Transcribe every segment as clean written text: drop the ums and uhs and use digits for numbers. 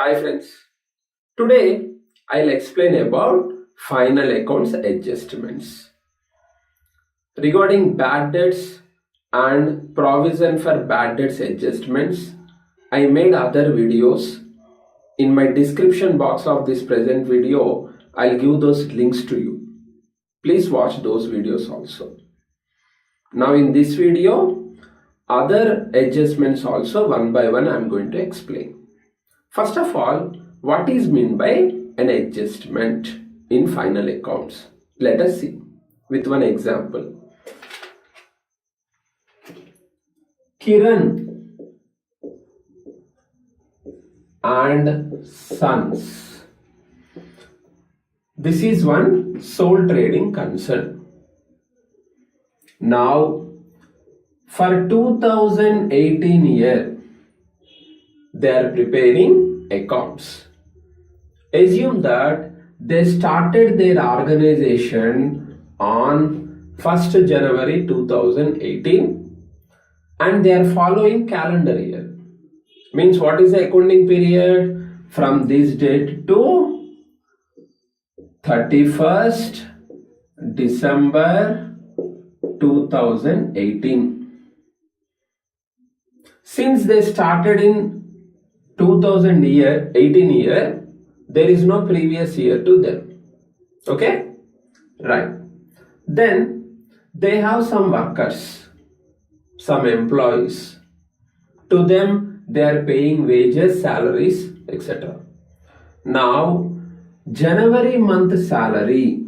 Hi friends, today I'll explain about final accounts adjustments. Regarding bad debts and provision for bad debts adjustments, I made other videos. In my description box of this present video, I'll give those links to you. Please watch those videos also. Now in this video, other adjustments also one by one I'm going to explain. First of all, what is meant by an adjustment in final accounts? Let us see with one example. Kiran and Sons. This is one sole trading concern. Now, for 2018 year, they are preparing accounts. Assume that they started their organization on 1st January 2018 and they are following calendar year. Means what is the accounting period? From this date to 31st December 2018. Since they started in 2018 year, there is no previous year to them. Okay? Right. Then they have some workers, some employees. To them, they are paying wages, salaries, etc. Now, January month salary,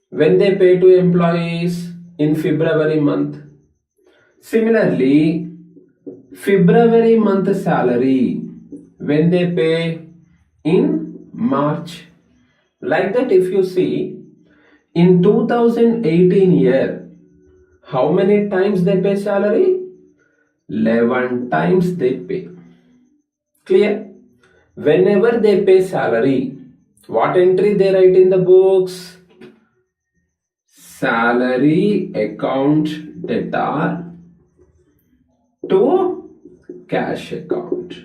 when they pay to employees in February month. Similarly, February month salary, when they pay in March. Like that, if you see, in 2018 year, how many times they pay salary? 11 times they pay. Clear? Whenever they pay salary, what entry they write in the books? Salary account debtor to cash account.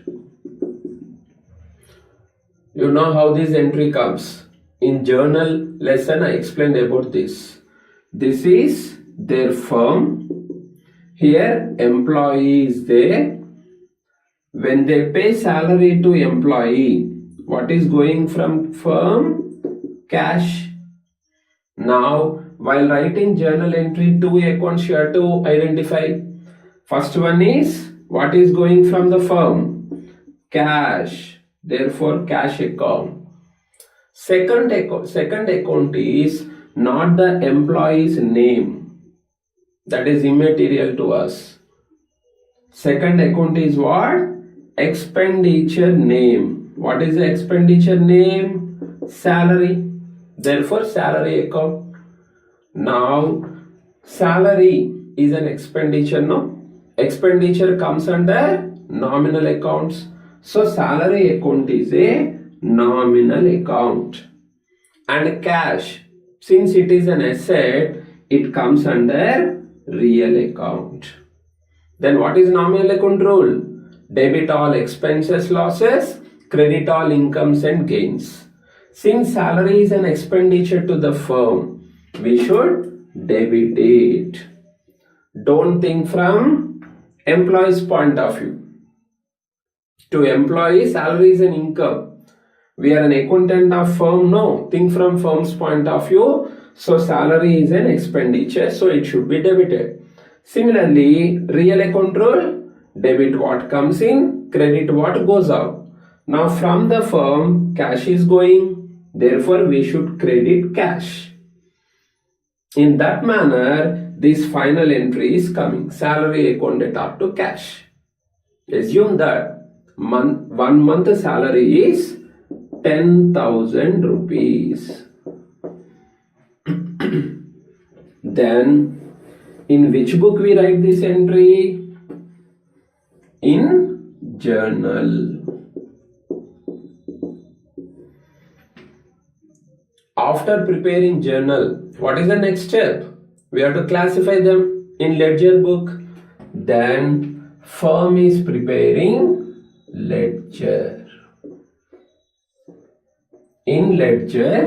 You know how this entry comes. In journal lesson I explained about this. This is their firm. Here employee is there. When they pay salary to employee, what is going from firm? Cash. Now while writing journal entry, two accounts you have to identify. First one is what is going from the firm? Cash. Therefore, cash account. Second account is not the employee's name. That is immaterial to us. Second account is what? Expenditure name. What is the expenditure name? Salary. Therefore, salary account. Now, salary is an expenditure, no? Expenditure comes under nominal accounts. So salary account is a nominal account. And cash, since it is an asset, it comes under real account. Then what is nominal account rule? Debit all expenses, losses, credit all incomes and gains. Since salary is an expenditure to the firm, we should debit it. Don't think from employee's point of view. To employee, salary is an income. We are an accountant of firm, no. Think from firm's point of view. So salary is an expenditure, so it should be debited. Similarly, real account rule, debit what comes in, credit what goes out. Now from the firm, cash is going, therefore we should credit cash. In that manner, this final entry is coming. Salary account debtor to cash. Assume that 1 month salary is 10,000 rupees. Then, in which book we write this entry? In journal. After preparing journal, what is the next step? We have to classify them in ledger book. Then firm is preparing ledger. in ledger,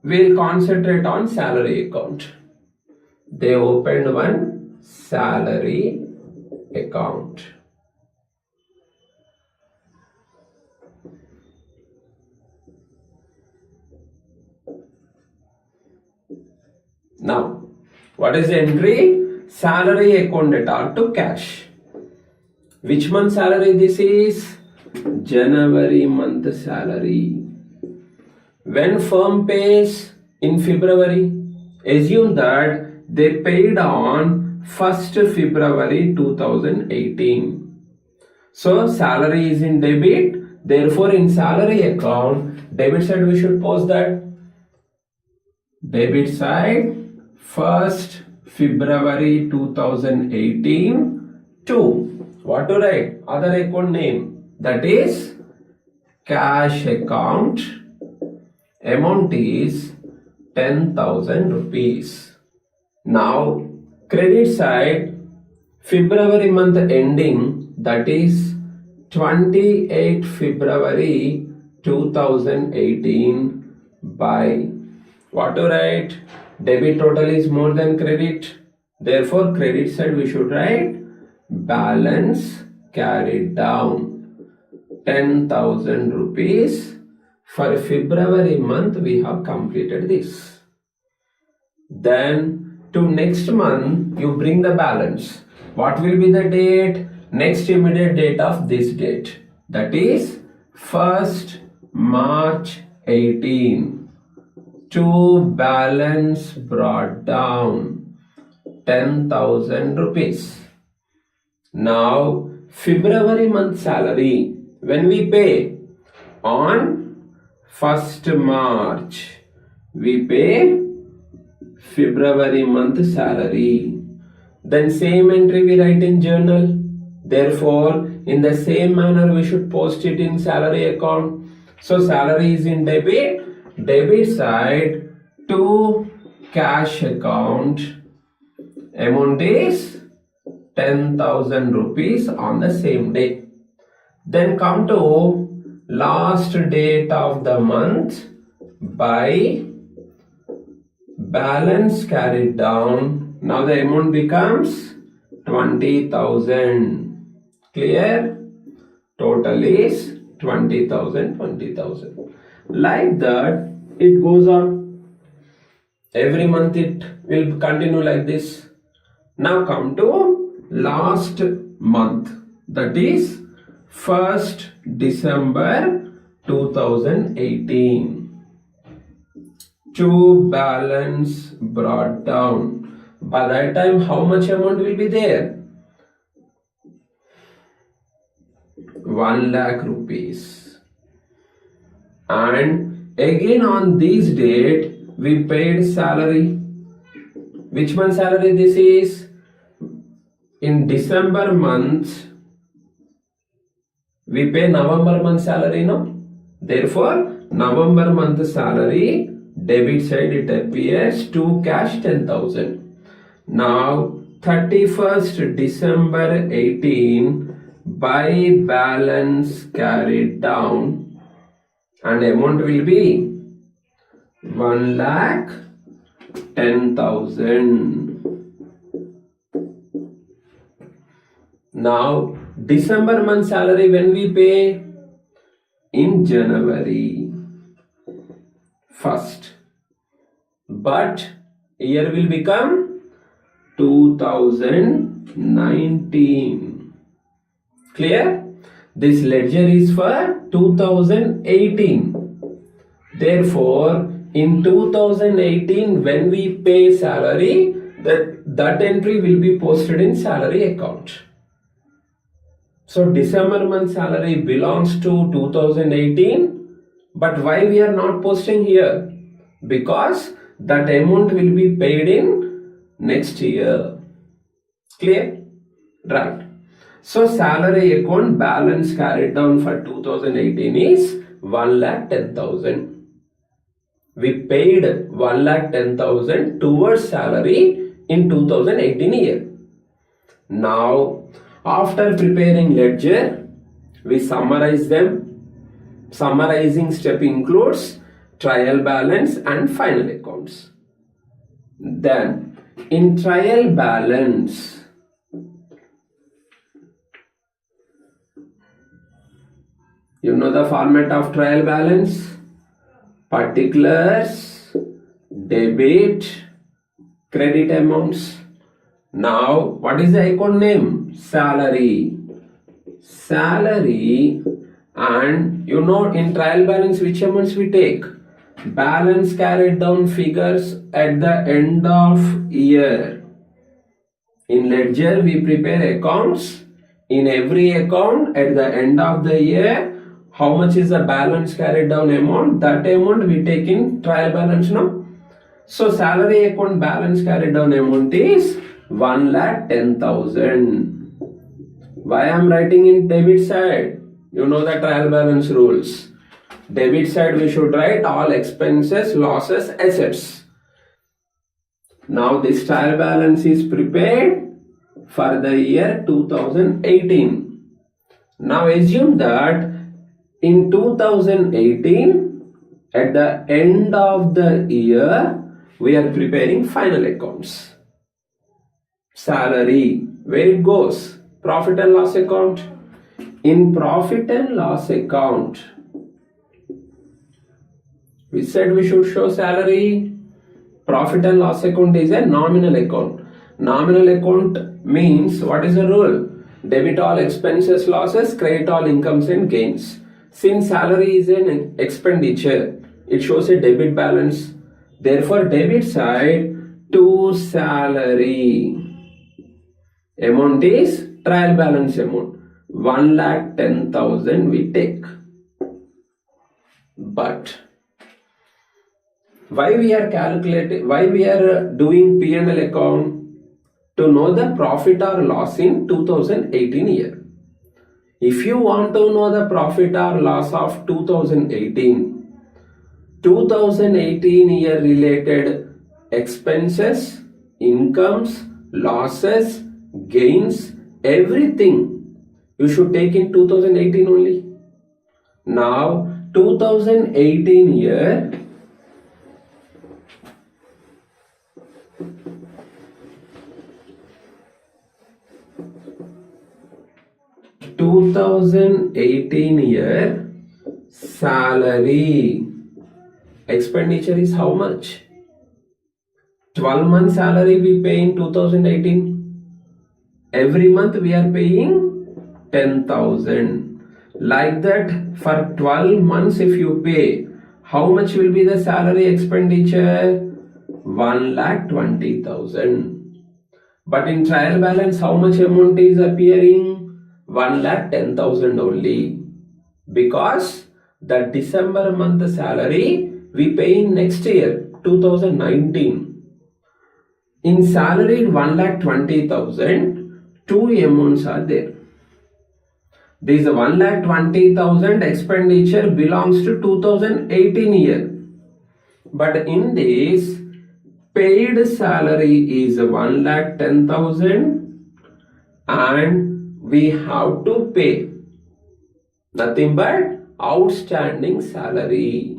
we'll concentrate on salary account. They opened one salary account. Now, what is the entry? Salary account debtor to cash. Which month salary this is? January month salary. When firm pays in February, assume that they paid on 1st February 2018. So salary is in debit. Therefore, in salary account, debit side we should post that. Debit side 1st February 2018 to what to write? Other account name, that is cash account. Amount is 10,000 rupees. Now credit side February month ending, that is 28 February 2018 by what to write? Debit total is more than credit. Therefore, credit side we should write balance carried down 10,000 rupees. For February month, we have completed this. Then to next month, you bring the balance. What will be the date? Next immediate date of this date. That is 1st March 18. To balance brought down 10,000 rupees. Now February month salary, when we pay on 1st March, we pay February month salary. Then same entry we write in journal. Therefore, in the same manner we should post it in salary account. So salary is in debit. Debit side to cash account, amount is 10,000 rupees on the same day. Then come to last date of the month by balance carried down. Now the amount becomes 20,000. Clear? Total is 20,000, 20,000. Like that, it goes on. Every month it will continue like this. Now come to last month, that is 1st December 2018. To balance brought down. By that time, how much amount will be there? 1 lakh rupees. And again on this date we paid salary. Which month salary this is? In December month we pay November month salary, no? Therefore November month salary, debit side it appears to cash 10,000. Now 31st December 18 by balance carried down, and amount will be 1,10,000. Now December month salary when we pay? In January 1st. But year will become 2019. Clear? This ledger is for 2018. Therefore, in 2018, when we pay salary, that entry will be posted in salary account. So, December month salary belongs to 2018. But why we are not posting here? Because that amount will be paid in next year. Clear? Right. So salary account balance carried down for 2018 is 1,10,000. We paid 1,10,000 towards salary in 2018 year. Now after preparing ledger, We summarize them. Summarizing step includes trial balance and final accounts. Then, in trial balance, you know the format of trial balance? Particulars, debit, credit amounts. Now, what is the account name? Salary. Salary. And you know, in trial balance, which amounts we take? Balance carried down figures at the end of year. In ledger, we prepare accounts. In every account, at the end of the year, how much is the balance carried down amount? That amount we take in trial balance now. So salary account balance carried down amount is 1,10,000. Why I am writing in debit side? You know the trial balance rules. Debit side we should write all expenses, losses, assets. Now this trial balance is prepared for the year 2018. Now assume that in 2018, at the end of the year, we are preparing final accounts. Salary, where it goes? Profit and loss account. In profit and loss account, we said we should show salary. Profit and loss account is a nominal account. Nominal account means, what is the rule? Debit all expenses, losses, credit all incomes and gains. Since salary is an expenditure, it shows a debit balance. Therefore, debit side to salary amount is trial balance amount. 1,10,000 we take. But why we are doing P&L account? To know the profit or loss in 2018 year. If you want to know the profit or loss of 2018 year related expenses, incomes, losses, gains, everything you should take in 2018 only. Now 2018 year, salary expenditure is how much? 12 month salary we pay in 2018. Every month we are paying 10,000. Like that, for 12 months if you pay, how much will be the salary expenditure? 1,20,000. But in trial balance, how much amount is appearing? 1,10,000 only. Because the December month salary we pay in next year, 2019. In salary 1,20,000, two amounts are there. This 1,20,000 expenditure belongs to 2018 year. But in this, paid salary is 1,10,000 and we have to pay nothing but outstanding salary.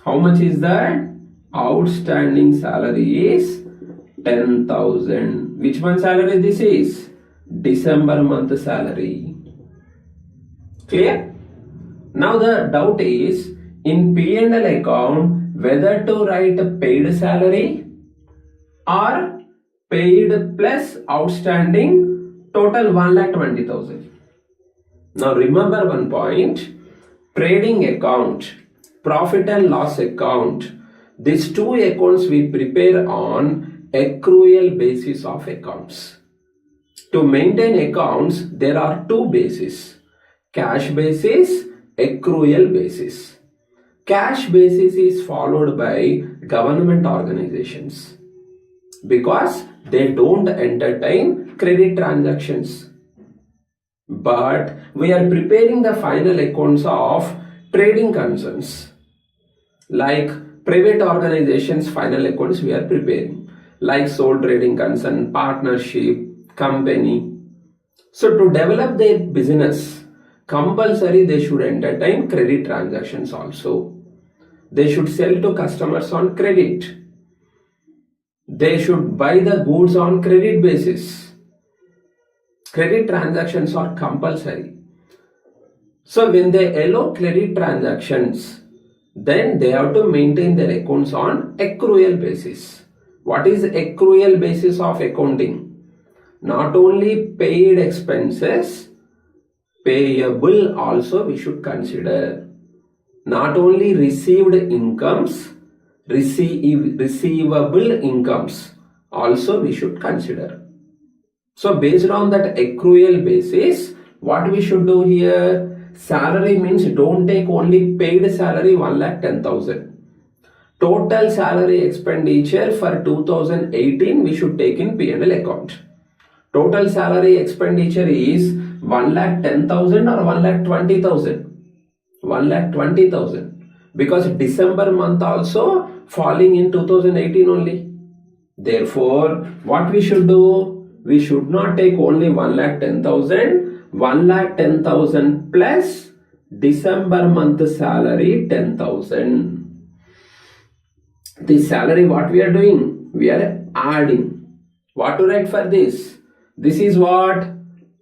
How much is that? Outstanding salary is 10,000. Which month salary this is? December month salary. Clear? Now the doubt is, in P&L account, whether to write paid salary or paid plus outstanding, total 1,20,000. Now remember one point, trading account, profit and loss account, these two accounts we prepare on accrual basis of accounts. To maintain accounts, there are two bases, cash basis, accrual basis. Cash basis is followed by government organizations because they don't entertain credit transactions. But we are preparing the final accounts of trading concerns. Like private organizations final accounts we are preparing. Like sole trading concern, partnership, company. So to develop their business, compulsory they should entertain credit transactions also. They should sell to customers on credit. They should buy the goods on credit basis. Credit transactions are compulsory. So when they allow credit transactions, then they have to maintain their accounts on accrual basis. What is accrual basis of accounting? Not only paid expenses, payable also we should consider. Not only received incomes, receivable incomes also we should consider. So based on that accrual basis, what we should do here? Salary means don't take only paid salary 1,10,000. Total salary expenditure for 2018 we should take in P&L account. Total salary expenditure is 1,10,000 or 1,20,000? 1,20,000, because December month also falling in 2018 only. Therefore, what we should do? We should not take only 1,10,000. 1,10,000 plus December month salary 10,000. This salary what we are doing? We are adding. What to write for this? This is what?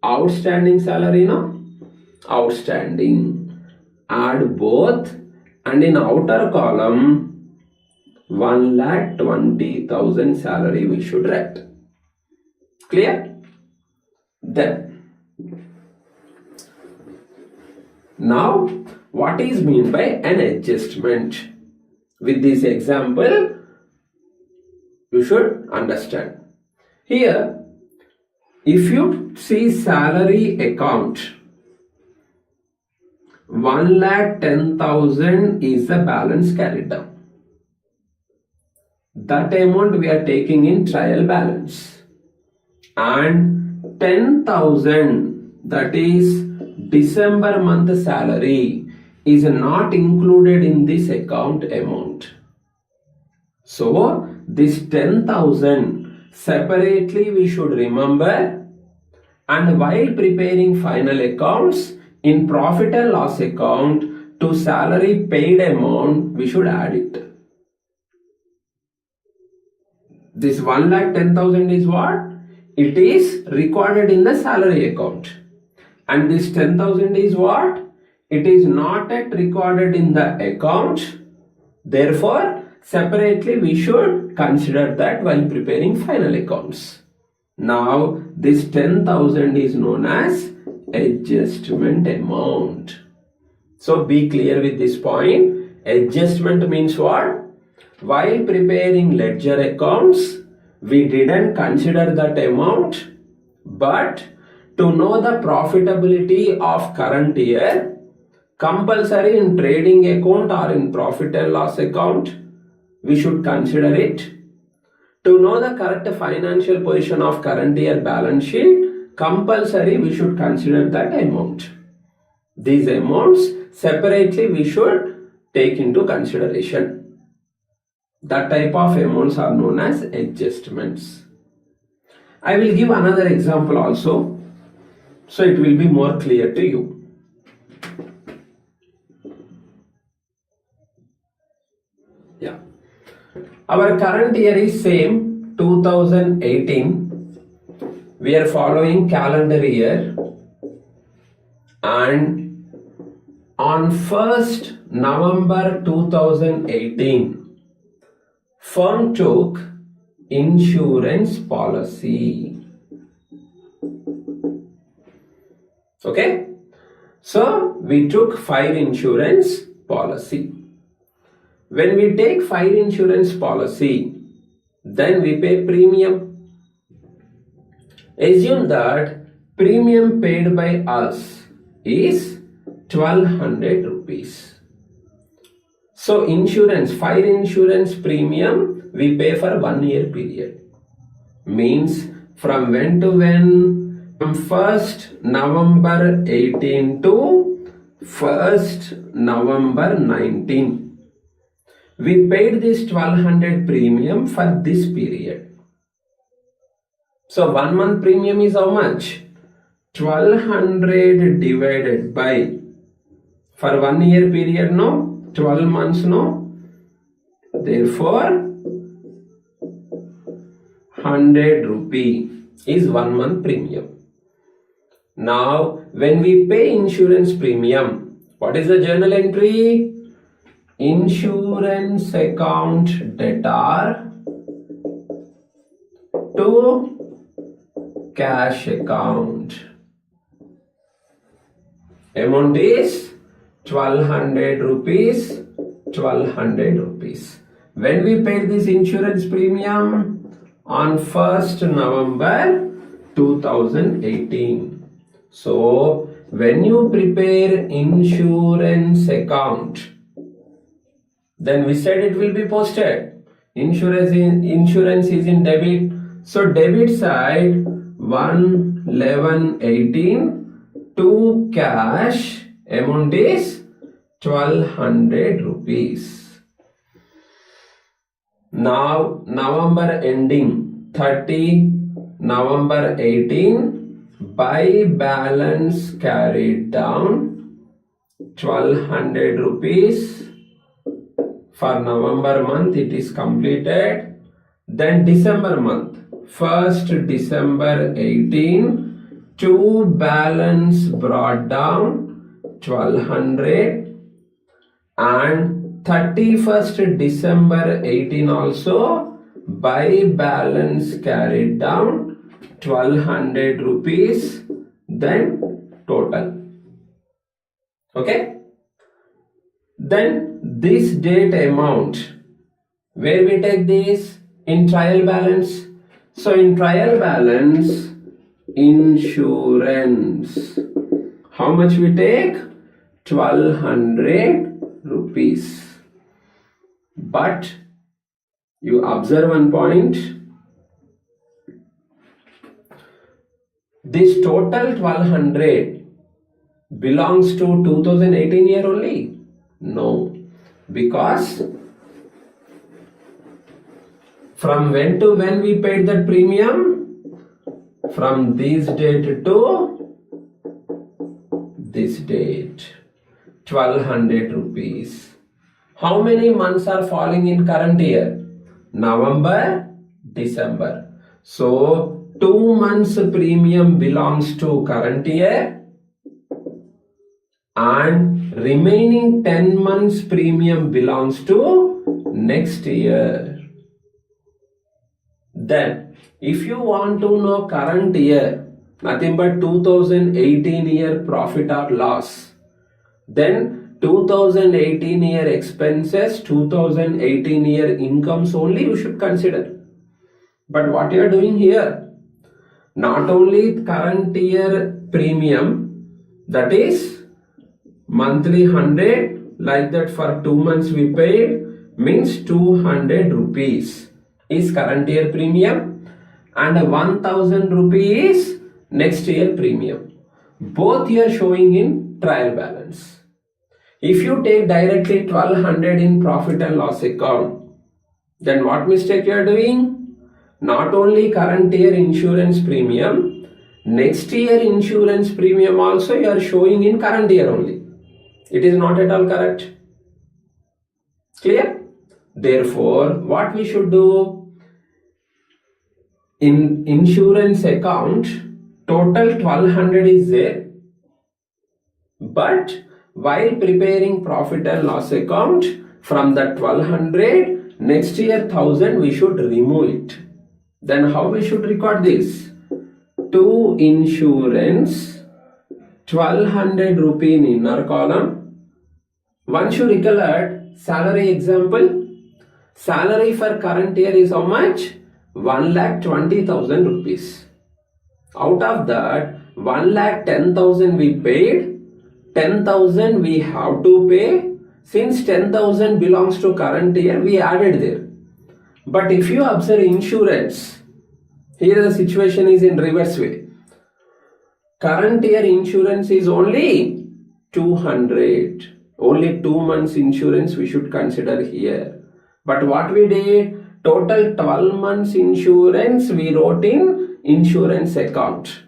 Outstanding salary, no? Outstanding. Add both, and in outer column 1,20,000 salary we should write. Clear? Then now what is mean by an adjustment? With this example you should understand. Here if you see salary account, 1,10,000 is the balance carried down. That amount we are taking in trial balance, and 10,000, that is December month salary, is not included in this account amount. So this 10,000 separately we should remember, and while preparing final accounts in profit and loss account to salary paid amount we should add it. This 1,10,000 is what? It is recorded in the salary account. And this 10,000 is what? It is not yet recorded in the account. Therefore, separately we should consider that while preparing final accounts. Now, this 10,000 is known as adjustment amount. So, be clear with this point. Adjustment means what? While preparing ledger accounts, we didn't consider that amount, but to know the profitability of current year, compulsory in trading account or in profit and loss account, we should consider it. To know the correct financial position of current year balance sheet, compulsory we should consider that amount. These amounts separately we should take into consideration. That type of amounts are known as adjustments. I will give another example also, so it will be more clear to you. Yeah. Our current year is same, 2018. We are following calendar year, and on 1st November 2018, firm took insurance policy. Okay, so we took fire insurance policy. When we take fire insurance policy, then we pay premium. Assume that premium paid by us is 1,200 rupees. So insurance, fire insurance premium we pay for 1 year period. Means from when to when? From 1st November 18 to 1st November 19. We paid this 1,200 premium for this period. So 1 month premium is how much? 1200 divided by, for 1 year period, no, 12 months, no, therefore 100 rupee is 1 month premium. Now, when we pay insurance premium, what is the journal entry? Insurance account debtor to cash account. Amount is 1200 rupees, 1200 rupees. When we paid this insurance premium? On 1st November 2018. So, when you prepare insurance account, then we said it will be posted. Insurance is in debit. So, debit side 1/11/18 to cash, amount is 1200 rupees. Now, November ending 30 November 18, by balance carried down 1200 rupees. For November month it is completed. Then December month, 1st December 18, to balance brought down 1200, and 31st December 18 also by balance carried down 1200 rupees, then total. Okay? Then this date amount, where we take this? In trial balance. So in trial balance, insurance, how much we take? 1200 rupees. But you observe one point. This total 1200 belongs to 2018 year only? No, because from when to when we paid that premium? From this date to this date, 1200 rupees. How many months are falling in current year? November, December. So 2 months premium belongs to current year, and remaining 10 months premium belongs to next year. Then, if you want to know current year, nothing but 2018 year profit or loss, then 2018 year expenses, 2018 year incomes only you should consider. But what you are doing here, not only current year premium, that is monthly 100, like that for 2 months we paid, means 200 rupees is current year premium, and 1000 rupees next year premium. Both you are showing in trial balance. If you take directly 1200 in profit and loss account, then what mistake you are doing? Not only current year insurance premium, next year insurance premium also you are showing in current year only. It is not at all correct. Clear? Therefore, what we should do? In insurance account, total 1200 is there. But while preparing profit and loss account, from that 1200, next year 1000 we should remove it. Then how we should record this? To insurance, 1200 rupee in inner column. Once you recollect salary example, salary for current year is how much? 1,20,000 rupees. Out of that, 1,10,000 we paid, 10,000 we have to pay. Since 10,000 belongs to current year, we added there. But if you observe insurance, here the situation is in reverse way. Current year insurance is only 200. Only 2 months insurance we should consider here. But what we did? Total 12 months insurance we wrote in insurance account.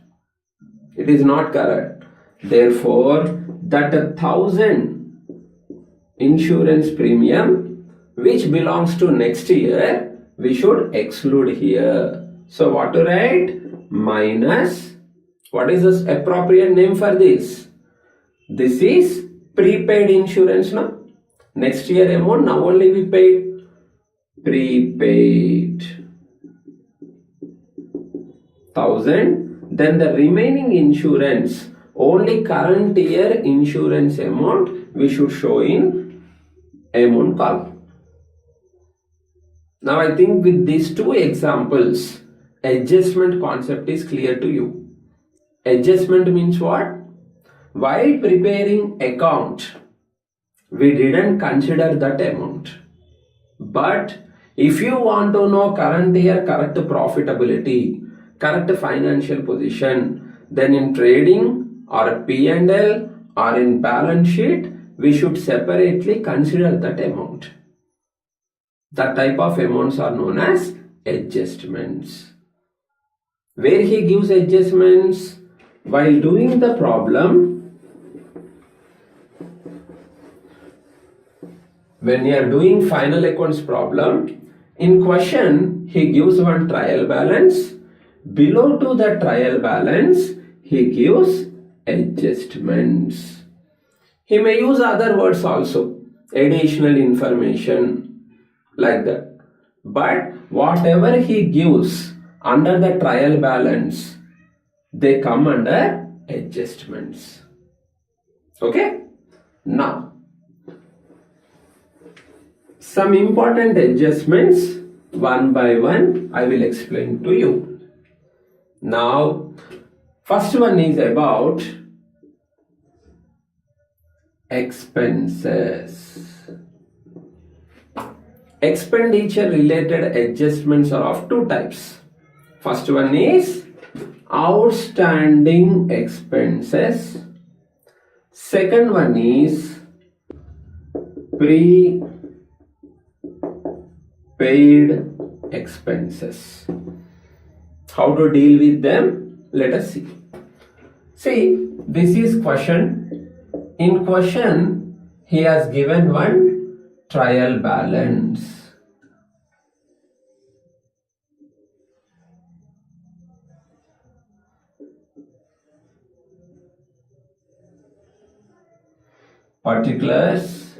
It is not correct. Therefore, that 1,000 insurance premium which belongs to next year, we should exclude here. So what to write? Minus, what is the appropriate name for this? This is prepaid insurance now. Next year amount now only we paid. Prepaid 1,000. Then the remaining insurance, only current year insurance amount we should show in amount column. Now I think with these two examples, adjustment concept is clear to you. Adjustment means what? While preparing account, we didn't consider that amount. But if you want to know current year correct profitability, correct financial position, then in trading or P&L or in balance sheet, we should separately consider that amount. That type of amounts are known as adjustments. Where he gives adjustments? While doing the problem, when you are doing final accounts problem, in question he gives one trial balance. Below to the trial balance, he gives adjustments. He may use other words also, additional information, like that. But whatever he gives under the trial balance, they come under adjustments. Okay? Now, some important adjustments, one by one, I will explain to you. Now, first one is about expenses. Expenditure related adjustments are of two types. First one is outstanding expenses. Second one is prepaid expenses. How to deal with them? Let us see. See, this is question. In question, he has given one trial balance. Particulars,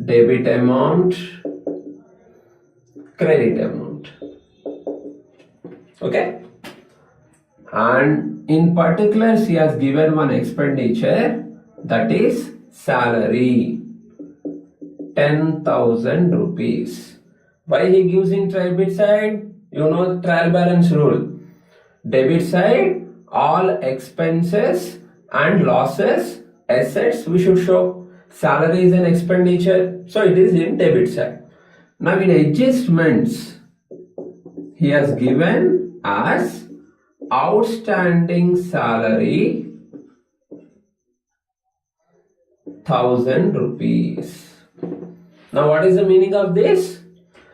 debit amount, credit amount. Okay? And in particulars, he has given one expenditure, that is salary, 10,000 rupees. Why he gives in debit side? You know the trial balance rule. Debit side, all expenses and losses, assets we should show. Salary is an expenditure, so it is in debit side. Now in adjustments, he has given as outstanding salary 1,000 rupees. Now what is the meaning of this?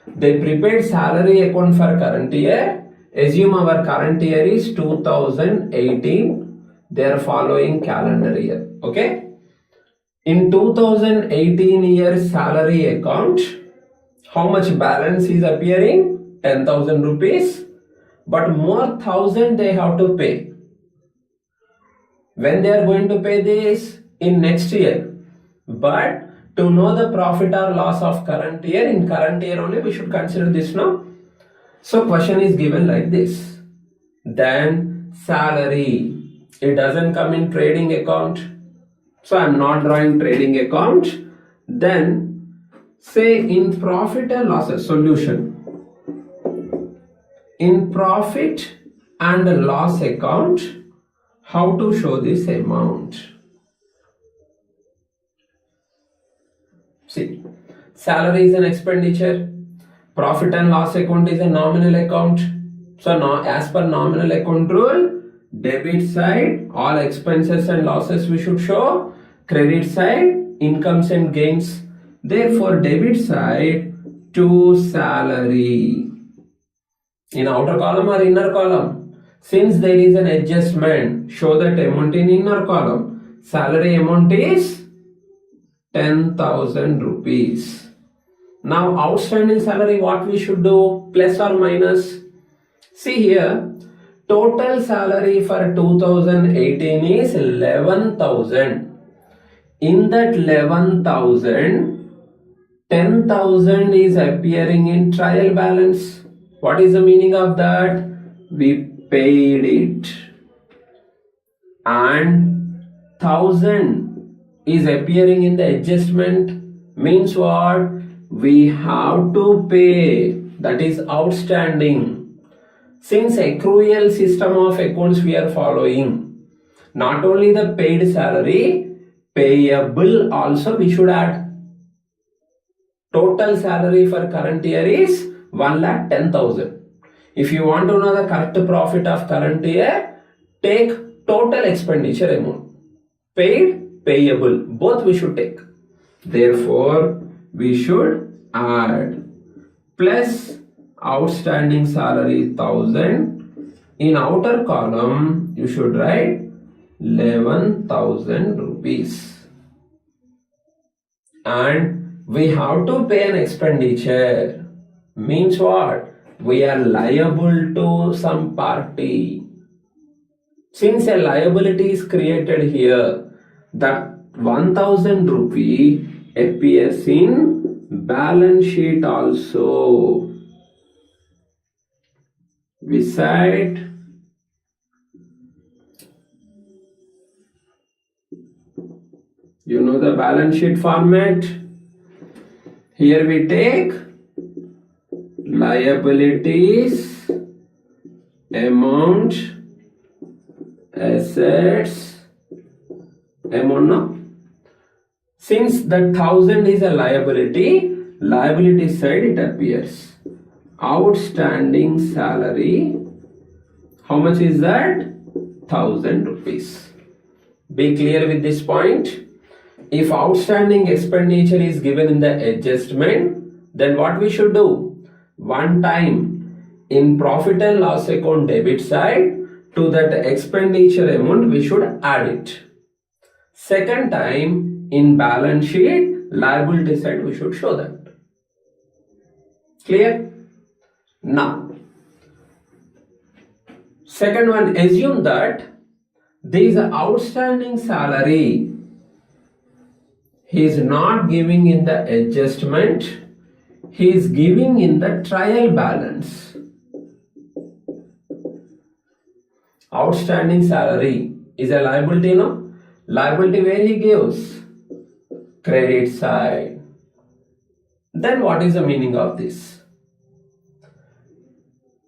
They prepared salary account for current year. Assume our current year is 2018. They are following calendar year. Okay? In 2018 year salary account, how much balance is appearing? 10,000 rupees. But more 1,000 they have to pay. When they are going to pay this? In next year. But to know the profit or loss of current year, in current year only we should consider this now. So question is given like this. Then salary, it doesn't come in trading account. So I am not drawing trading account. Then say in profit and losses, solution. In profit and loss account, how to show this amount? See, salary is an expenditure. Profit and loss account is a nominal account. So now as per nominal account rule, debit side, all expenses and losses we should show. Credit side, incomes and gains. Therefore, debit side to salary. In outer column or inner column? Since there is an adjustment, show that amount in inner column. Salary amount is 10,000 rupees. Now outstanding salary, what we should do? Plus or minus? See here, total salary for 2018 is 11,000. In that 11,000, 10,000 is appearing in trial balance. What is the meaning of that? We paid it. And 1,000 is appearing in the adjustment. Means what? We have to pay. That is outstanding. Since accrual system of accounts we are following, not only the paid salary, payable also we should add. Total salary for current year is 1,10,000. If you want to know the correct profit of current year, take total expenditure amount. Paid, payable, both we should take. Therefore, we should add plus outstanding salary 1,000. In outer column, you should write 11,000 rupees. And we have to pay an expenditure. Means what? We are liable to some party. Since a liability is created here, that 1,000 rupee appears in balance sheet also. Beside you know the balance sheet format. Here we take liabilities, amount, assets, amount. No? Since the 1,000 is a liability side it appears. Outstanding salary, how much is that? 1,000 rupees. Be clear with this point. If outstanding expenditure is given in the adjustment, then what we should do? One time in profit and loss account debit side, to that expenditure amount we should add it. Second time in balance sheet liability side we should show that. Clear? Now, second one, assume that there is an outstanding salary. He is not giving in the adjustment, he is giving in the trial balance. Outstanding salary is a liability, no? Liability where he gives? Credit side. Then what is the meaning of this?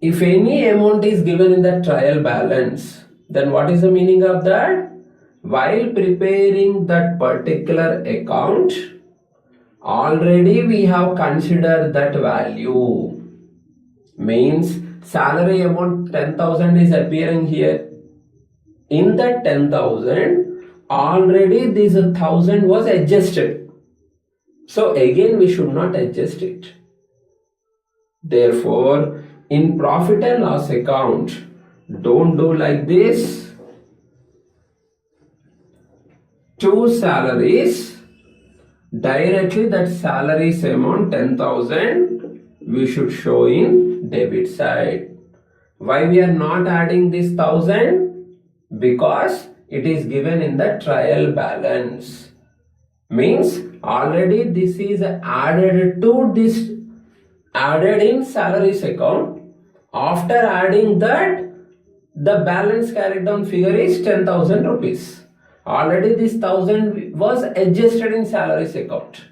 If any amount is given in the trial balance, then what is the meaning of that? While preparing that particular account, already we have considered that value. Means salary amount 10,000 is appearing here. In that 10,000, already this 1,000 was adjusted. So again we should not adjust it. Therefore, in profit and loss account, don't do like this. Two salaries, directly that salaries amount 10,000 we should show in debit side. Why we are not adding this 1,000? Because it is given in the trial balance. Means already this is added to this, added in salaries account. After adding that, the balance carried down figure is 10,000 rupees. Already this 1,000 was adjusted in salaries account.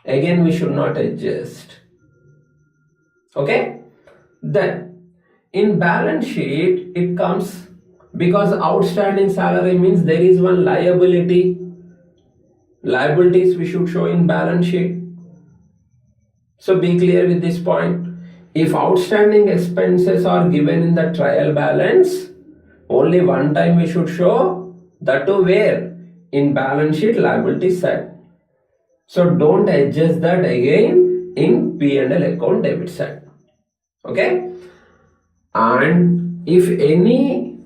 Again we should not adjust. Okay? Then in balance sheet it comes, because outstanding salary means there is one liability. Liabilities we should show in balance sheet. So be clear with this point. If outstanding expenses are given in the trial balance, only one time we should show. That too where? In balance sheet liability side. So don't adjust that again in P&L account debit side. Okay? And if any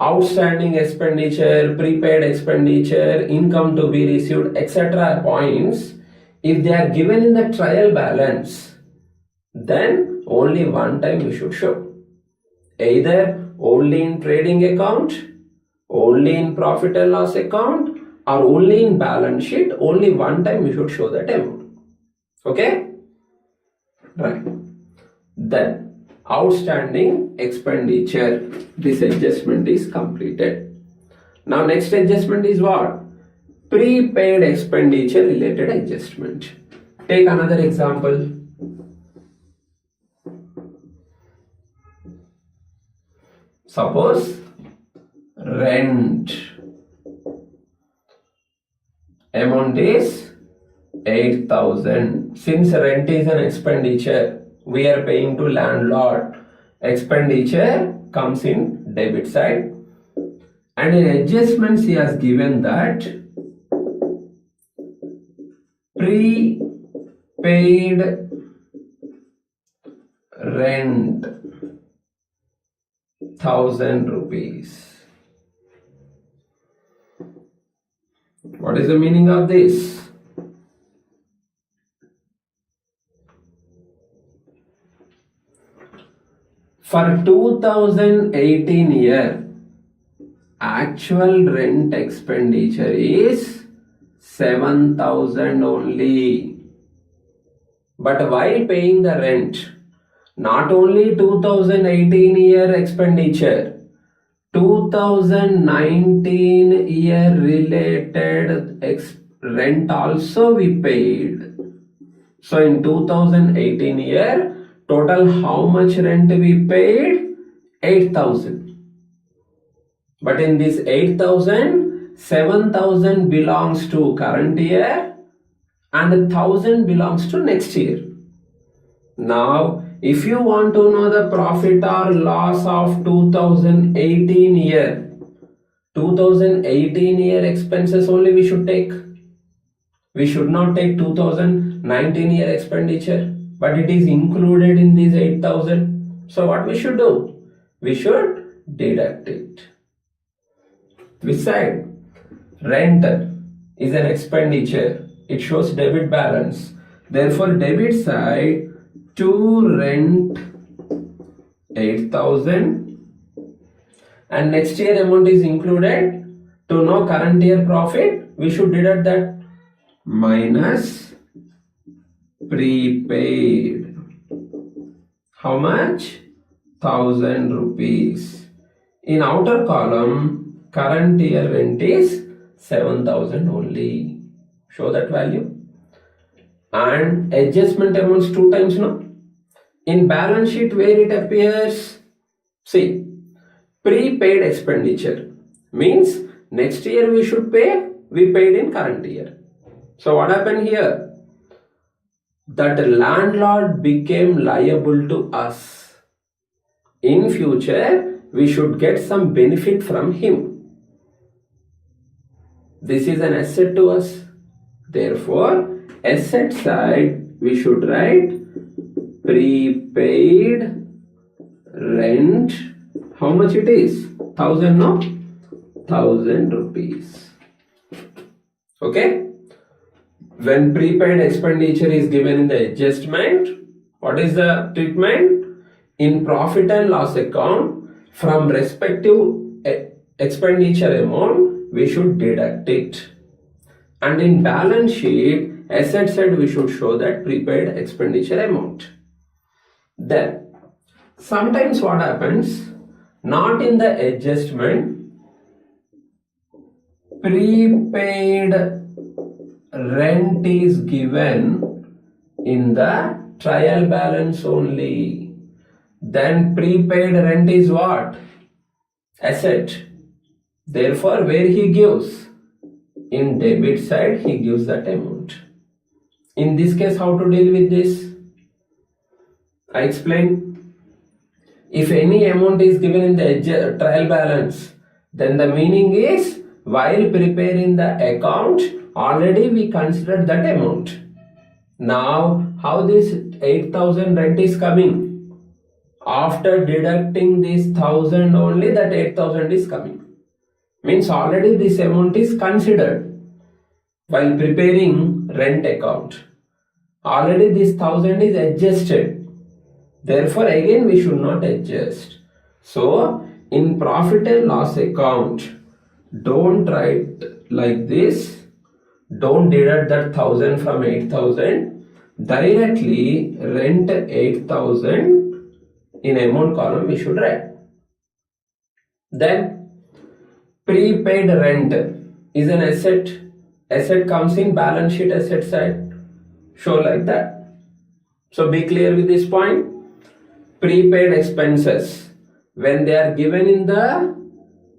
outstanding expenditure, prepaid expenditure, income to be received, etc. points, if they are given in the trial balance, then only one time we should show. Either only in trading account, only in profit and loss account, or only in balance sheet, only one time we should show that amount. Okay? Right. Then, outstanding expenditure. This adjustment is completed. Now, next adjustment is what? Prepaid expenditure related adjustment. Take another example. Suppose rent amount is 8,000. Since rent is an expenditure, we are paying to landlord. Expenditure comes in debit side. And in adjustments he has given that prepaid rent 1,000 rupees. What is the meaning of this? For 2018 year, actual rent expenditure is 7,000 only. But while paying the rent, not only 2018 year expenditure, 2019 year related rent also we paid. So in 2018 year, total how much rent we paid? 8,000. But in this 8,000, 7,000 belongs to current year and 1,000 belongs to next year. Now, if you want to know the profit or loss of 2018 year, 2018 year expenses only we should take. We should not take 2019 year expenditure, but it is included in these 8,000. So what we should do? We should deduct it. Which side? Rent is an expenditure. It shows debit balance. Therefore, debit side, to rent 8,000 and next year amount is included. To know current year profit, we should deduct that minus prepaid. How much? 1,000 rupees. In outer column, current year rent is 7,000 only. Show that value. And adjustment amounts 2 times, no? In balance sheet where it appears, see, prepaid expenditure means next year we should pay, we paid in current year. So what happened here? That the landlord became liable to us. In future, we should get some benefit from him. This is an asset to us. Therefore, asset side, we should write prepaid rent. How much it is? 1,000, no? 1,000 rupees. Okay? When prepaid expenditure is given in the adjustment, what is the treatment? In profit and loss account, from respective expenditure amount, we should deduct it. And in balance sheet, asset side, we should show that prepaid expenditure amount. Then, sometimes what happens? Not in the adjustment, prepaid rent is given in the trial balance only. Then prepaid rent is what? Asset. Therefore, where he gives? In debit side, he gives that amount. In this case, how to deal with this? I explain. If any amount is given in the trial balance, then the meaning is while preparing the account, already we considered that amount. Now, how this 8,000 rent is coming? After deducting this 1000 only, that 8000 is coming. Means already this amount is considered while preparing rent account. Already this 1000 is adjusted. Therefore again we should not adjust. So in profit and loss account, don't write like this. Don't deduct that 1000 from 8000. Directly rent 8000 in amount column we should write. Then prepaid rent is an asset. Asset comes in balance sheet asset side. Show like that. So be clear with this point. Prepaid expenses, when they are given in the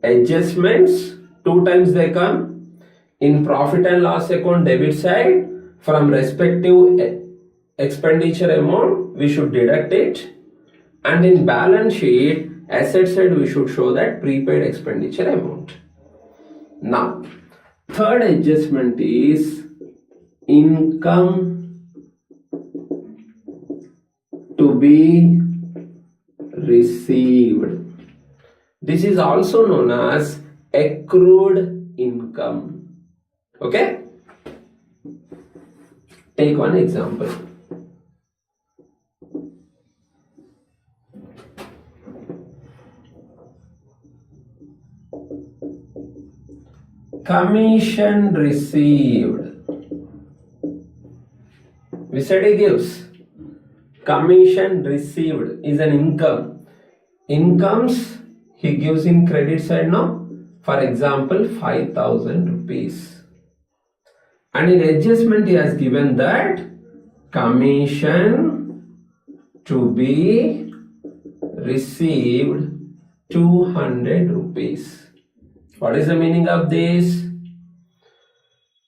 adjustments, two times they come. In profit and loss account debit side, from respective expenditure amount we should deduct it, and in balance sheet asset side we should show that prepaid expenditure amount. Now third adjustment is income to be received. This is also known as accrued income. Okay? Take one example. Commission received. We said he gives. Commission received is an income. Incomes he gives in credit side now. For example, 5000 rupees. And in adjustment he has given that commission to be received 200 rupees. What is the meaning of this?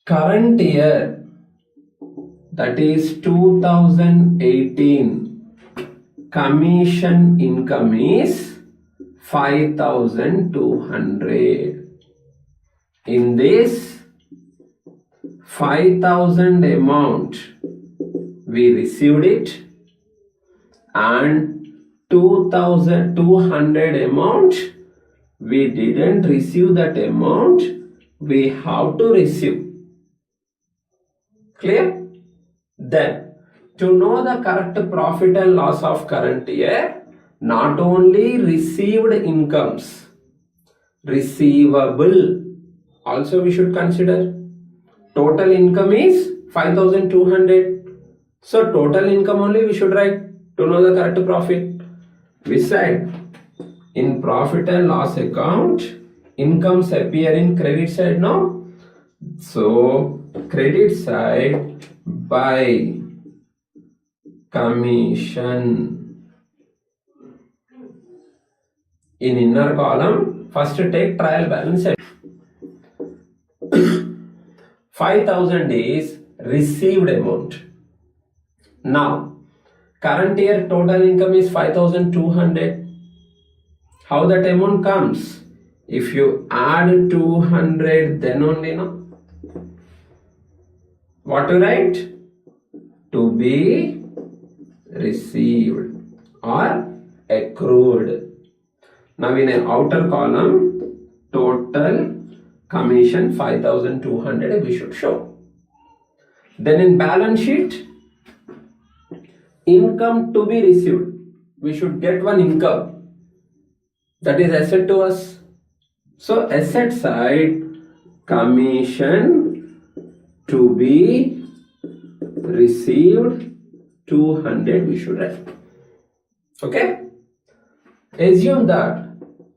Current year, that is 2018, commission income is 5200. In this 5000 amount we received it, and 2200 amount we didn't receive. That amount we have to receive. Clear? Then to know the correct profit and loss of current year, not only received incomes, receivable also we should consider. Total income is 5200. So total income only we should write to know the correct profit. We said in profit and loss account, incomes appear in credit side now. So credit side by commission. In inner column, first take trial balance. 5000 is received amount. Now current year total income is 5200. How that amount comes? If you add 200, then only no. What to write? To be received or accrued. Now in an outer column, total commission 5200 we should show. Then in balance sheet, income to be received, we should get one income, that is asset to us. So asset side, commission to be received 200 we should write. Okay? Assume that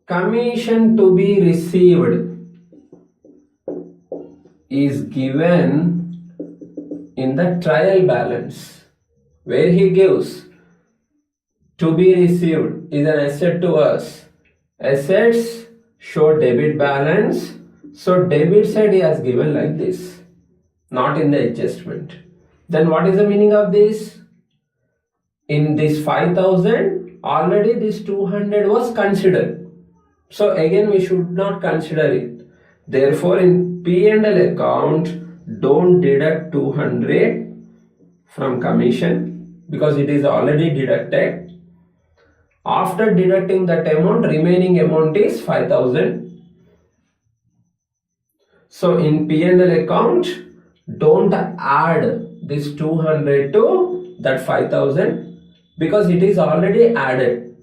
commission to be received is given in the trial balance, where he gives to be received is an asset to us. Assets show debit balance, so debit side he has given like this, not in the adjustment. Then what is the meaning of this? In this 5000, already this 200 was considered, so again we should not consider it. Therefore in P&L account, don't deduct 200 from commission because it is already deducted. After deducting that amount, remaining amount is 5,000. So in P&L account, don't add this 200 to that 5,000 because it is already added.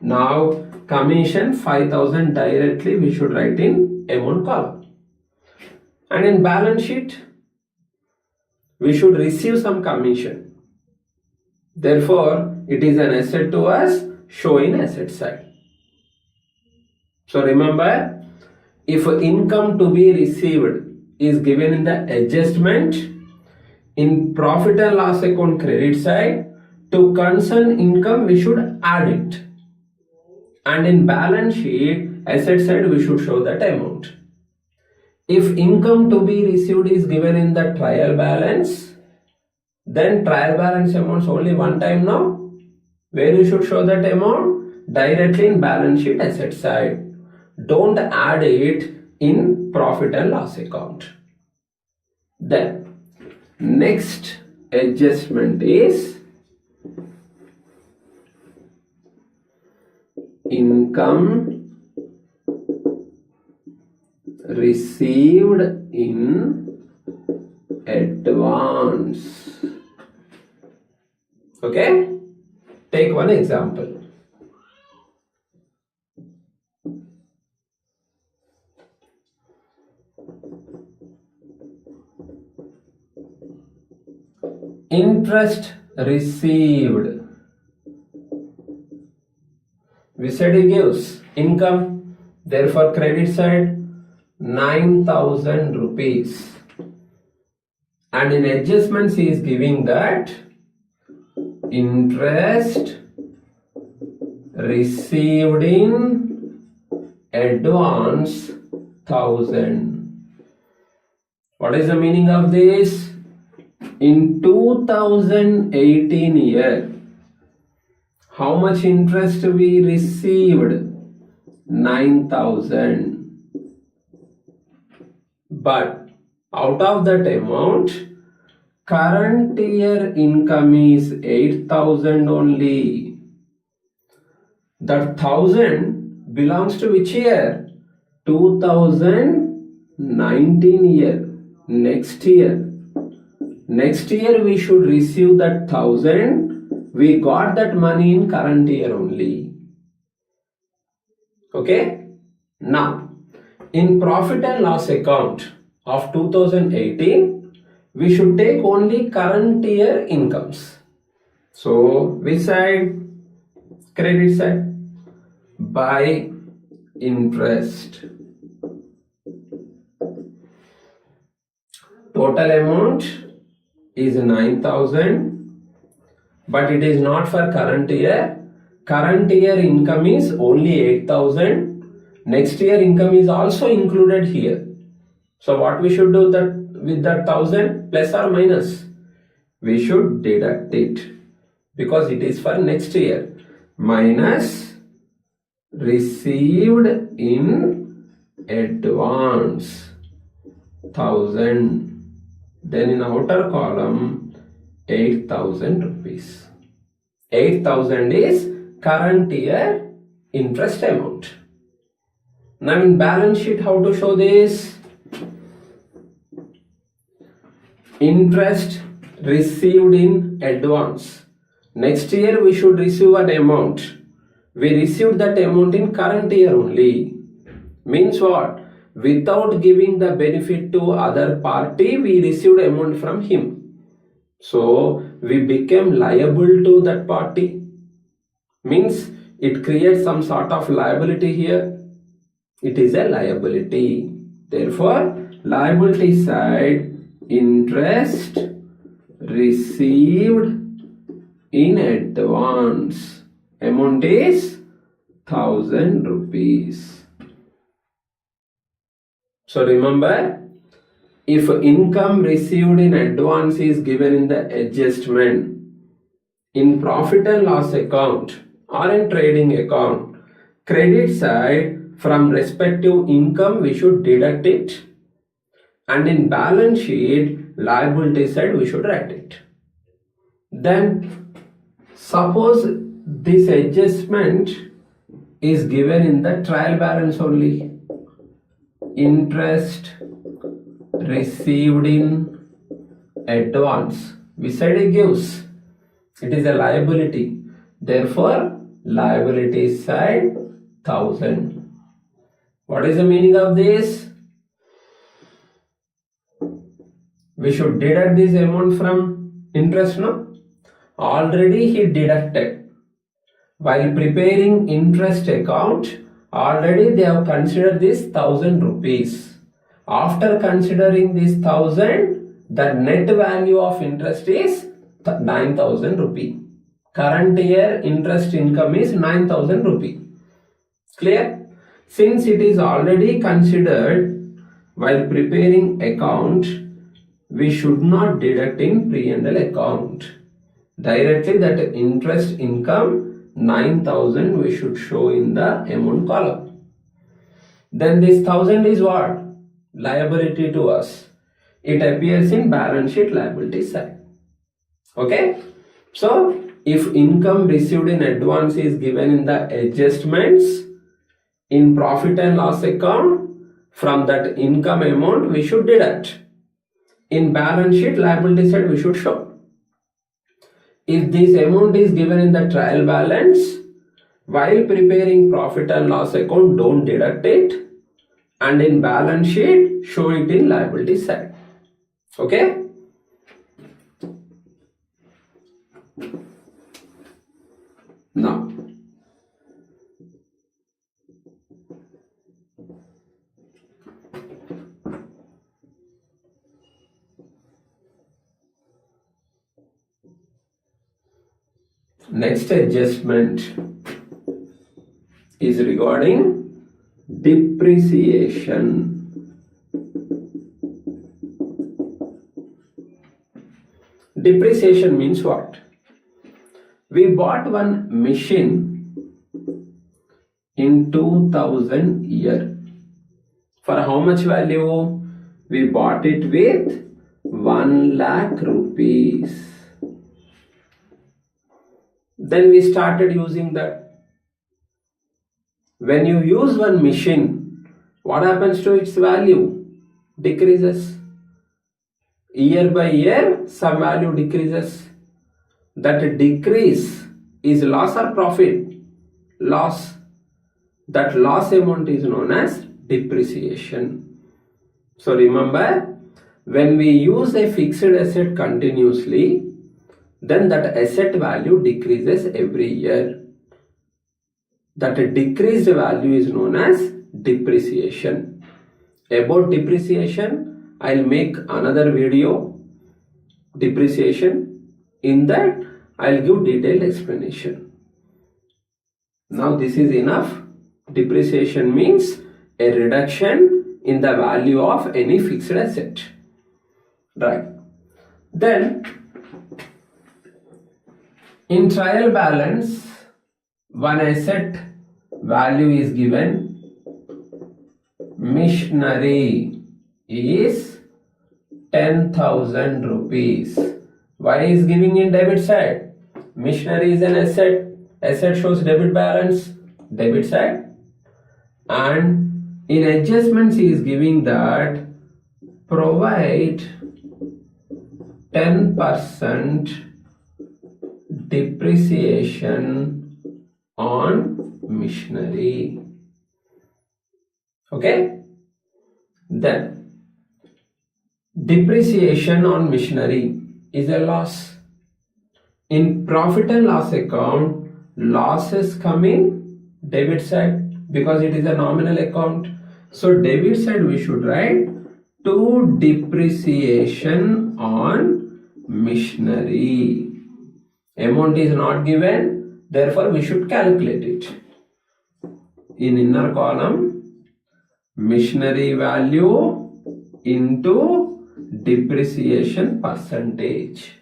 Now commission 5,000 directly we should write in amount column. And in balance sheet, we should receive some commission. Therefore, it is an asset to us, show in asset side. So remember, if income to be received is given in the adjustment, in profit and loss account credit side, to concern income we should add it. And in balance sheet, asset side we should show that amount. If income to be received is given in the trial balance, then trial balance amounts only one time now, where you should show that amount directly in balance sheet asset side. Don't add it in profit and loss account. Then next adjustment is income received in advance. Okay, take one example. Interest received. We said he gives income, therefore credit side 9,000 rupees. And in adjustments he is giving that interest received in advance 1,000. What is the meaning of this? In 2018 year, how much interest we received? 9,000. But out of that amount, current year income is 8,000 only. That 1,000 belongs to which year? 2019 year. Next year. Next year we should receive that 1,000. We got that money in current year only. Okay? Now, in profit and loss account of 2018, we should take only current year incomes. So, which side? Credit side. By interest. Total amount is 9,000, but it is not for current year. Current year income is only 8,000. Next year income is also included here. So what we should do that with that 1,000, plus or minus? We should deduct it because it is for next year. Minus received in advance 1,000. Then in outer column 8,000 rupees. 8,000 is current year interest amount. Now in balance sheet, how to show this? Interest received in advance. Next year we should receive an amount. We received that amount in current year only. Means what? Without giving the benefit to other party, we received amount from him. So we became liable to that party. Means it creates some sort of liability here. It is a liability. Therefore, liability side, interest received in advance. Amount is 1,000 rupees. So remember, if income received in advance is given in the adjustment, in profit and loss account or in trading account, credit side from respective income we should deduct it, and in balance sheet liability side we should write it. Then suppose this adjustment is given in the trial balance only. Interest received in advance. Which side it gives? It is a liability. Therefore, liability side 1000. What is the meaning of this? We should deduct this amount from interest, no? Already he deducted. While preparing interest account, already they have considered this 1000 rupees. After considering this 1000, the net value of interest is 9000 rupee. Current year interest income is 9000 rupee. Clear? Since it is already considered while preparing account, we should not deduct in P&L account. Directly that interest income 9000 we should show in the amount column. Then this 1000 is what? Liability to us. It appears in balance sheet liability side. Okay? So, if income received in advance is given in the adjustments in profit and loss account, from that income amount we should deduct. In balance sheet liability side we should show. If this amount is given in the trial balance, while preparing profit and loss account, don't deduct it, and in balance sheet show it in liability side. Okay? Now, next adjustment is regarding depreciation. Depreciation means what? We bought one machine in 2000 year. For how much value? We bought it with 1 lakh rupees. Then we started using that. When you use one machine, what happens to its value? Decreases. Year by year, some value decreases. That decrease is loss or profit? Loss. That loss amount is known as depreciation. So remember, when we use a fixed asset continuously, then that asset value decreases every year. That decreased value is known as depreciation. About depreciation, I'll make another video, depreciation. In that, I'll give detailed explanation. Now this is enough. Depreciation means a reduction in the value of any fixed asset. Right. Then, in trial balance, one asset value is given. Machinery is 10,000 rupees. Why is giving in debit side? Machinery is an asset. Asset shows debit balance, debit side. And in adjustments he is giving that provide 10% depreciation on machinery. Okay? Then depreciation on machinery is a loss. In profit and loss account, losses come in debit side because it is a nominal account. So debit side we should write to depreciation on machinery. Amount is not given, therefore we should calculate it. In inner column, machinery value into depreciation percentage.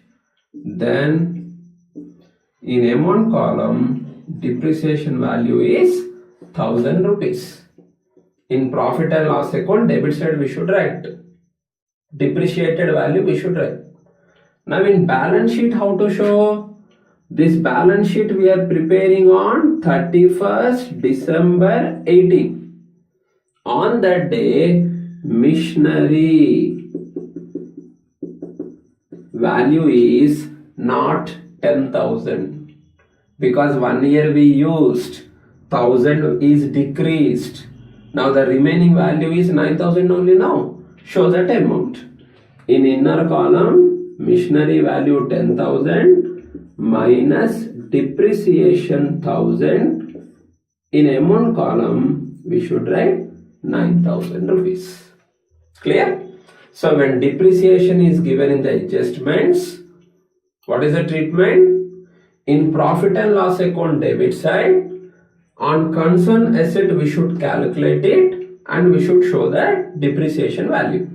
Then in amount column, depreciation value is 1000 rupees. In profit and loss account, debit side we should write. Depreciated value we should write. Now in balance sheet, how to show? This balance sheet we are preparing on 31st December 18. On that day, machinery value is not 10,000 because 1 year we used 1,000 is decreased. Now the remaining value is 9,000 only now. Show that amount. In inner column, machinery value 10,000 minus depreciation 1,000. In amount column, we should write 9,000 rupees. Clear? So when depreciation is given in the adjustments, what is the treatment? In profit and loss account debit side, on concerned asset we should calculate it and we should show the depreciation value.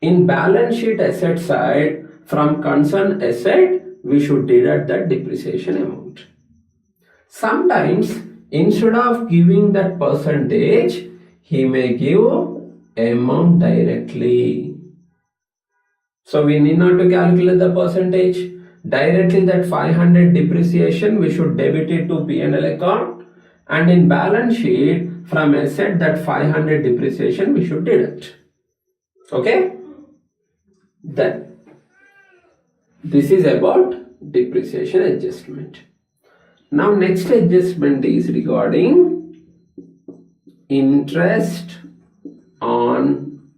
In balance sheet asset side, from concerned asset we should deduct the depreciation amount. Sometimes instead of giving that percentage, he may give amount directly. So we need not to calculate the percentage. Directly that 500 depreciation we should debit it to P&L account, and in balance sheet from asset that 500 depreciation we should deduct. Okay? Then this is about depreciation adjustment. Now next adjustment is regarding interest on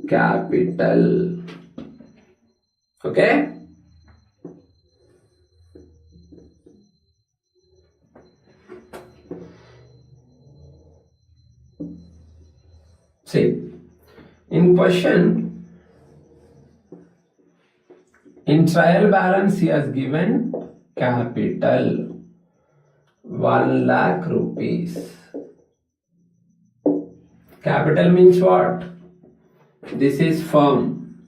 capital. Okay? See, in question, in trial balance he has given capital 1 lakh rupees. Capital means what? This is firm.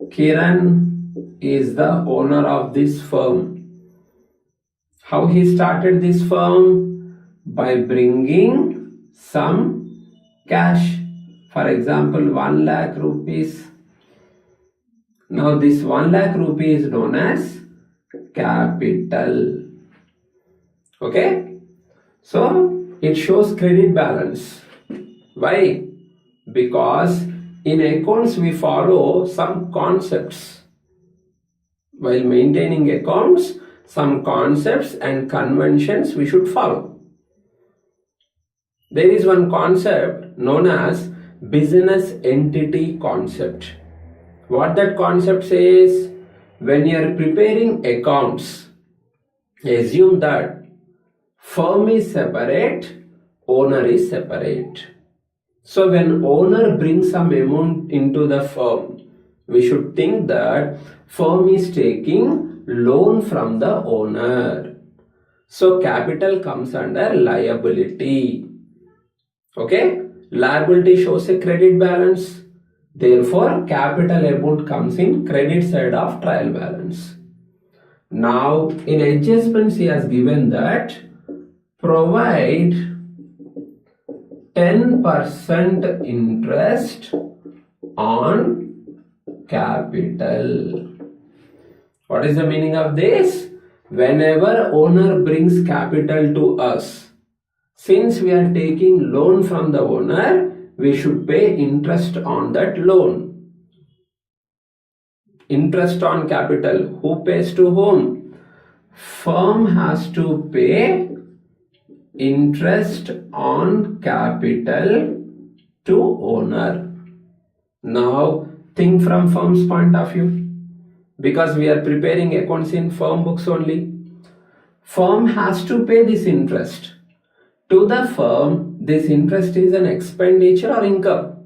Kiran is the owner of this firm. How he started this firm? By bringing some cash. For example, 1 lakh rupees. Now this 1 lakh rupees is known as capital. Okay? So it shows credit balance. Why? Because in accounts we follow some concepts. While maintaining accounts, some concepts and conventions we should follow. There is one concept known as business entity concept. What that concept says? When you are preparing accounts, assume that firm is separate, owner is separate. So when owner brings some amount into the firm, we should think that firm is taking loan from the owner. So capital comes under liability. Okay? Liability shows a credit balance. Therefore, capital amount comes in credit side of trial balance. Now, in adjustments, he has given that provide 10% interest on capital. What is the meaning of this? Whenever owner brings capital to us, since we are taking loan from the owner, we should pay interest on that loan. Interest on capital. Who pays to whom? Firm has to pay interest on capital to owner. Now think from firm's point of view. Because we are preparing accounts in firm books only. Firm has to pay this interest. To the firm, this interest is an expenditure or income?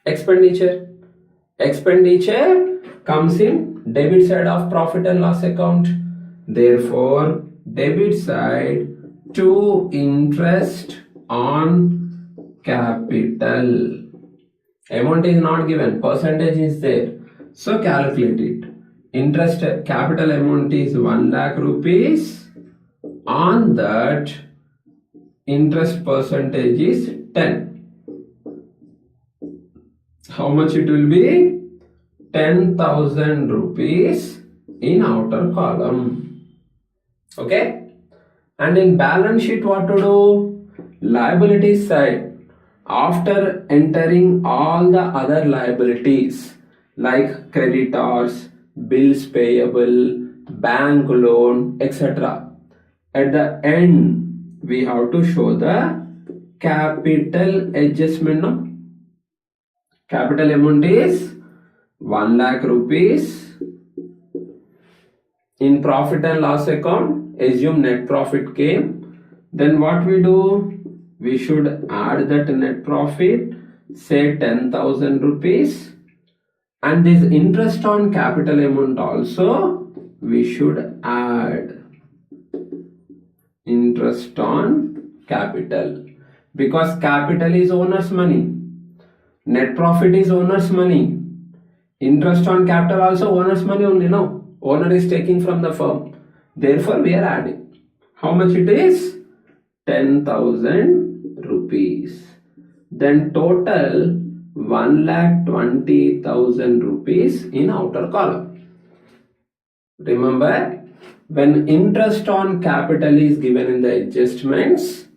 Expenditure. Expenditure comes in debit side of profit and loss account. Therefore, debit side to interest on capital. Amount is not given, percentage is there. So calculate it. Interest capital amount is 1 lakh rupees. On that, interest percentage is 10. How much it will be? 10,000 rupees in outer column. Okay? And in balance sheet, what to do? Liabilities side, after entering all the other liabilities like creditors, bills payable, bank loan, etc. At the end, we have to show the capital adjustment. No? Capital amount is 1 lakh rupees. In profit and loss account, assume net profit came. Then what we do? We should add that net profit, say 10,000 rupees. And this interest on capital amount also, we should add interest on capital. Because capital is owner's money. Net profit is owner's money. Interest on capital also owner's money only, no? Owner is taking from the firm. Therefore, we are adding. How much it is? 10,000 rupees. Then total 1,20,000 rupees in outer column. Remember, when interest on capital is given in the adjustments,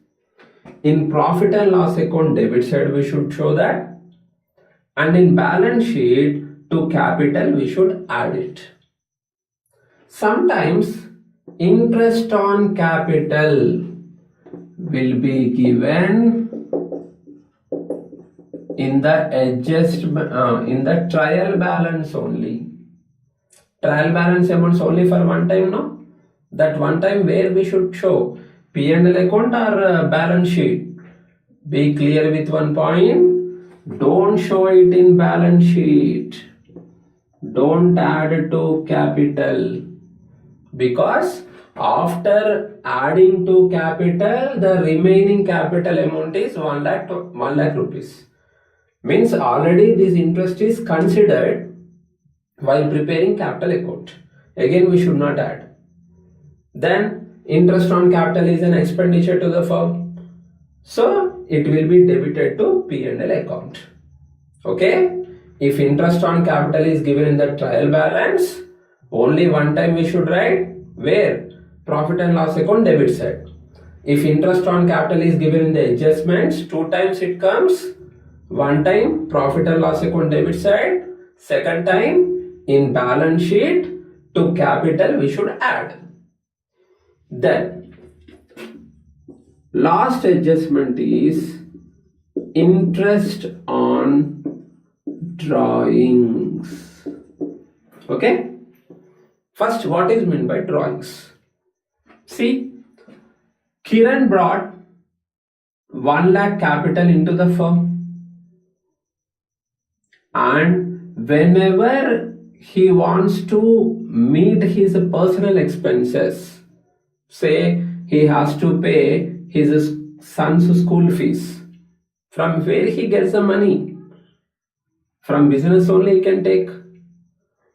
in profit and loss account debit side we should show that, and in balance sheet to capital we should add it. Sometimes interest on capital will be given in the adjustment, in the trial balance only. Trial balance amounts only for one time, no? That one time where we should show P&L account or balance sheet. Be clear with one point. Don't show it in balance sheet. Don't add it to capital. Because after adding to capital, the remaining capital amount is 1 lakh rupees. Means already this interest is considered while preparing capital account. Again, we should not add. Then interest on capital is an expenditure to the firm. So it will be debited to P&L account. Okay? If interest on capital is given in the trial balance, only one time we should write. Where? Profit and loss account debit side. If interest on capital is given in the adjustments, 2 times it comes. One time profit and loss account debit side. Second time in balance sheet to capital we should add. Then last adjustment is interest on drawings. Okay? First, what is meant by drawings? See, Kiran brought 1 lakh capital into the firm, and whenever he wants to meet his personal expenses, say he has to pay his son's school fees, from where he gets the money? From business only he can take.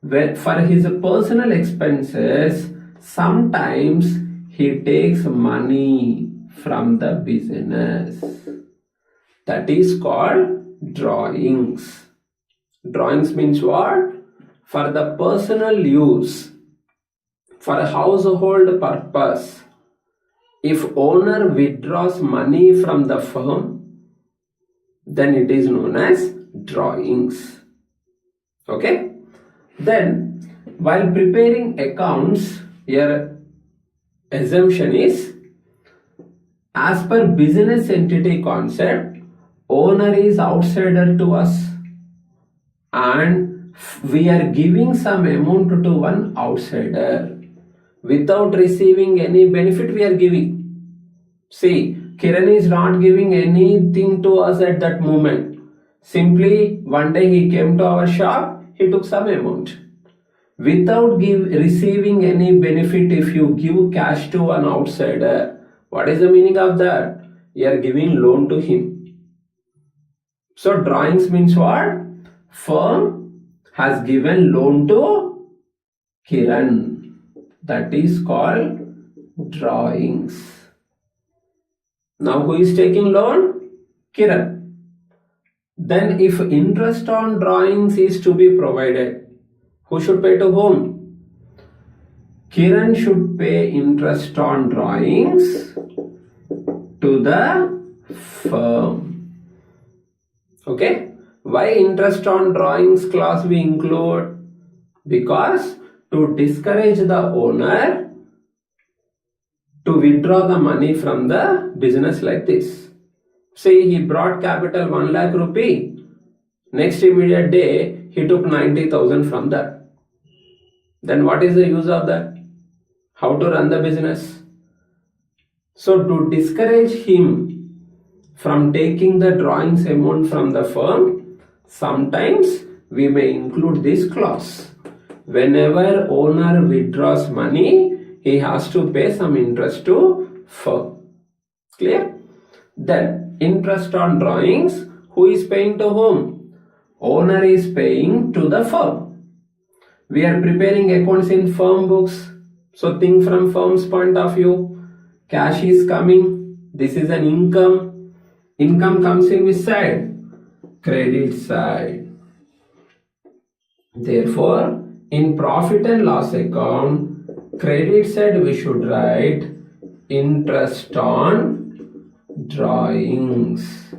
For his personal expenses, sometimes he takes money from the business. That is called drawings. Drawings means what? For the personal use, for a household purpose. If owner withdraws money from the firm, then it is known as drawings. Okay? Then, while preparing accounts, your assumption is, as per business entity concept, owner is outsider to us and we are giving some amount to one outsider. Without receiving any benefit we are giving. See, Kiran is not giving anything to us at that moment. Simply one day he came to our shop, he took some amount. Without receiving any benefit, if you give cash to an outsider, what is the meaning of that? You are giving loan to him. So drawings means what? Firm has given loan to Kiran. That is called drawings. Now who is taking loan? Kiran. Then if interest on drawings is to be provided, who should pay to whom? Kiran should pay interest on drawings to the firm. Okay? Why interest on drawings clause we include? Because to discourage the owner to withdraw the money from the business like this. Say he brought capital 1 lakh rupee. Next immediate day he took 90,000 from that. Then what is the use of that? How to run the business? So to discourage him from taking the drawings amount from the firm, sometimes we may include this clause. Whenever owner withdraws money, he has to pay some interest to firm. Clear? Then interest on drawings, who is paying to whom? Owner is paying to the firm. We are preparing accounts in firm books. So think from firm's point of view. Cash is coming. This is an income. Income comes in which side? Credit side. Therefore, in profit and loss account, credit side we should write interest on drawings.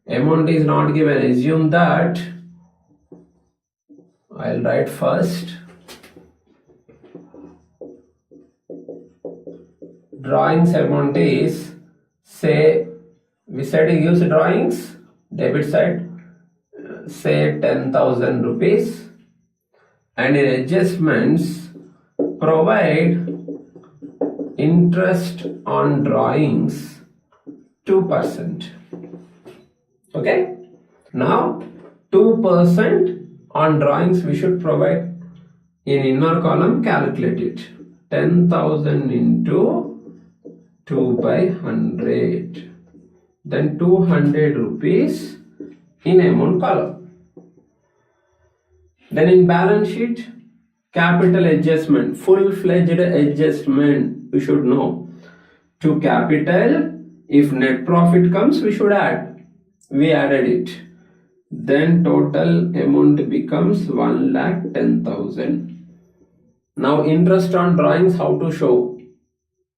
Amount is not given. Assume that. I'll write first. Drawings amount is, say, we said he gives drawings, debit side, say 10,000 rupees. And in adjustments, provide interest on drawings 2%. Okay? Now, 2% on drawings we should provide. In inner column, calculate it. 10,000 into 2 by 100. Then 200 rupees in amount column. Then in balance sheet, capital adjustment, full-fledged adjustment, we should know. To capital, if net profit comes, we should add. We added it. Then total amount becomes 1,10,000. Now interest on drawings, how to show?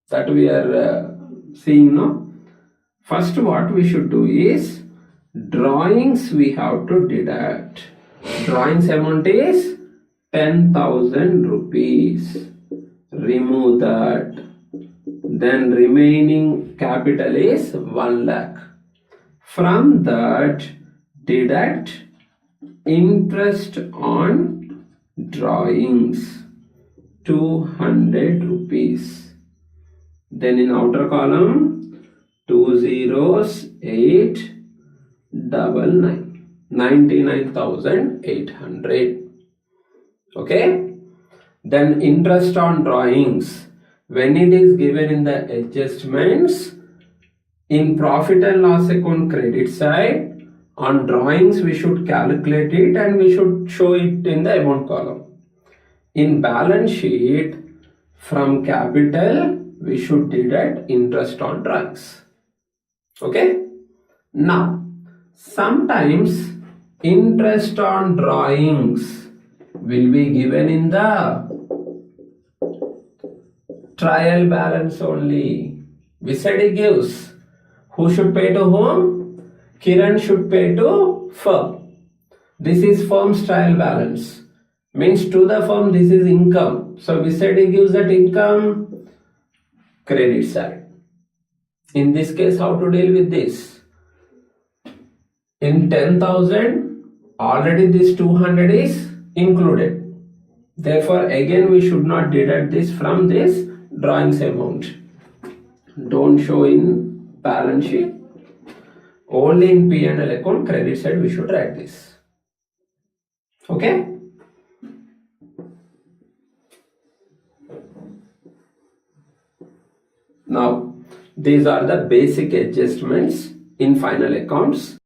That we are seeing now. First what we should do is, drawings we have to deduct. Drawings amount is 10,000 rupees. Remove that. Then remaining capital is 1 lakh. From that, deduct interest on drawings 200 rupees. Then in outer column, 2 zeros, 8, 99. 99,800. Okay? Then interest on drawings. When it is given in the adjustments, in profit and loss account credit side, on drawings we should calculate it and we should show it in the amount column. In balance sheet, from capital, we should deduct interest on drawings. Okay? Now, sometimes interest on drawings will be given in the trial balance only. We said he gives. Who should pay to whom? Kiran should pay to firm. This is firm's trial balance. Means to the firm this is income. So we said he gives that income credit side. In this case, how to deal with this? In 10,000, already this 200 is included. Therefore, again we should not deduct this from this drawings amount. Don't show in balance sheet. Only in P&L account credit side we should write this. Okay? Now, these are the basic adjustments in final accounts.